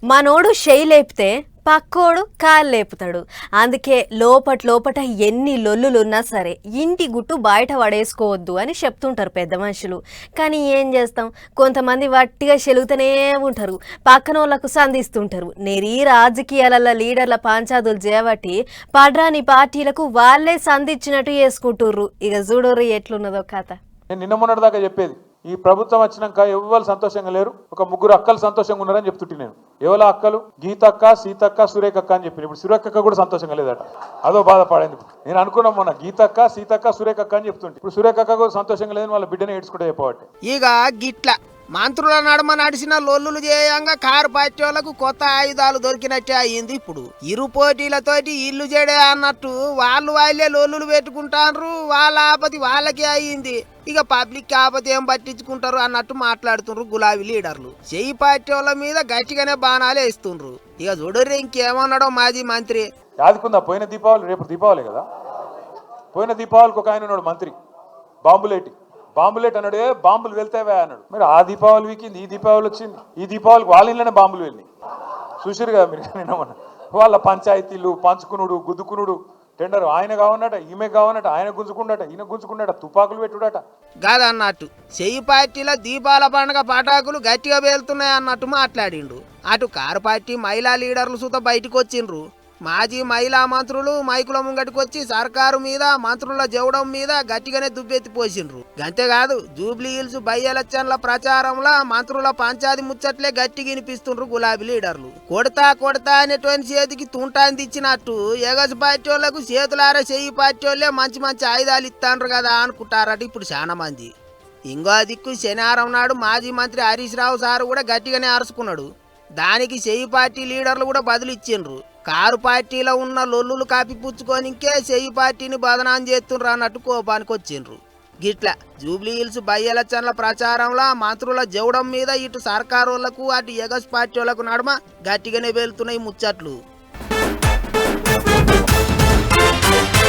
మనోడు చెయ్యి లేపితే పక్కోడు కాలు లేపుతాడు. అందుకే లోపట ఎన్ని లొల్లులున్నా సరే ఇంటి గుట్టు బయట పడేసుకోవద్దు అని చెప్తుంటారు పెద్ద మనుషులు. కానీ ఏం చేస్తాం, కొంతమంది వట్టిగా చెలుగుతూనే ఉంటారు, పక్కన వాళ్ళకు సంధిస్తుంటారు. నెరీ రాజకీయాల లీడర్ల పంచాదులు చేయబట్టి పడ్రాని పార్టీలకు వాళ్ళే సంధించినట్టు చేసుకుంటుర్రు. ఇక చూడరు ఎట్లున్నదో కథ. నేను నిన్న మొన్నటిదాకా చెప్పేది, ఈ ప్రభుత్వం వచ్చినాక ఎవరు సంతోషంగా లేరు, ఒక ముగ్గురు అక్కలు సంతోషంగా ఉన్నారని చెప్తుంటే నేను. ఎవరు అక్కలు? గీతక్క, సీతక్క, సురేఖక్క అని చెప్పి. ఇప్పుడు సురేఖక్క కూడా సంతోషంగా లేదట, అదో బాధపడింది. నేను అనుకున్నాం మొన్న గీతక్క, సీతక్క, సురేఖక్క అని చెప్తుంటే ఇప్పుడు సురేఖక్క కూడా సంతోషంగా లేదని వాళ్ళ బిడ్డనే ఏడ్చుకుంటే చెప్పబట్టి. ఇక గిట్ల మంత్రుల నడుమ నడిచిన లొల్లులు చేయంగా కారు పార్టీ వాళ్ళకు కొత్త ఆయుధాలు దొరికినట్టే అయ్యింది. ఇప్పుడు ఇరు పోటీలతోటి ఇల్లు చెడే అన్నట్టు వాళ్ళే లొల్లులు పెట్టుకుంటారు. వాళ్ళ ఆపతి వాళ్ళకే అయ్యింది. ఇక పబ్లిక్ ఆపతి ఏం పట్టించుకుంటారు అన్నట్టు మాట్లాడుతుండ్రు గులాబీ లీడర్లు. చెయ్యి పార్టీ వాళ్ళ మీద గట్టిగానే బాణాలే ఇస్తుండ్రు. ఇక చూడర్రి ఇంకేమన్నాడో మాజీ మంత్రి. యాదుకుందా పోయిన దీపావళి, రేపు దీపావళి కదా, పోయిన దీపావళికి ఒక ఆయన ఉన్నాడు మంత్రి, బాంబులేట్ అన్నాడు. బాంబులు వెళ్తావా అన్నాడు. మరి ఆ దీపావళి వీకింది, ఈ దీపావళి వచ్చింది, ఈ దీపావళికి వాళ్ళ ఇళ్ళనే బాంబులు వెళ్ళినాయి. చూసారు కదా మీరు. నిన్న వాళ్ళ పంచాయతీలు పంచుకునుడు, గుద్దుకునుడు, టెండర్ ఆయన కావన్నట, ఈమె కావన్నట, ఆయన గుంజుకుండట, ఈయన గుంజుకుండట, తుపాకులు పెట్టుడట. కాదన్నట్టు చెయ్యి పార్టీల దీపాల పండుగ పటాకులు గట్టిగా పేలుతున్నాయి అన్నట్టు మాట్లాడిండు. అటు కారు పార్టీ మహిళా లీడర్లు సుత బయటకు వచ్చిండ్రు. మాజీ మహిళా మంత్రులు మైకుల ముంగటికొచ్చి సర్కారు మీద, మంత్రుల జవడం మీద గట్టిగానే దుబ్బెత్తి పోసిండ్రు. అంతేకాదు జూబ్లీ హిల్స్ బై ఎలక్షన్ల ప్రచారంలో మంత్రుల పంచాది ముచ్చట్లే గట్టిగా వినిపిస్తుండ్రు గులాబీ లీడర్లు. కొడతా అనేటువంటి చేతికి తుంటాంది ఇచ్చినట్టు ఎగస్ పార్టీ వాళ్లకు చేతులారా చెయ్యి పార్టీ వాళ్ళే మంచి ఆయుధాలు ఇస్తాండ్రు కదా అనుకుంటారట ఇప్పుడు చాలా మంది. ఇంకో దిక్కు శనివారం నాడు మాజీ మంత్రి హరీష్ రావు సారు కూడా గట్టిగానే అరుచుకున్నాడు. దానికి చెయ్యి పార్టీ లీడర్లు కూడా బదులు ఇచ్చిండ్రు. కారు పార్టీలో ఉన్న లొల్లులు కాపిపుచ్చుకోనికే చెయ్యి పార్టీని బదనాం చేస్తుండ్రు అన్నట్టు కోపానికి వచ్చిండ్రు. గిట్ల జూబ్లీ హిల్స్ బై ఎలక్షన్ల ప్రచారంలో మంత్రుల జవడం మీద ఇటు సర్కారు వాళ్లకు అటు ఎగస్ పార్టీ వాళ్లకు నడుమ గట్టిగానే వెళ్తున్నాయి ముచ్చట్లు.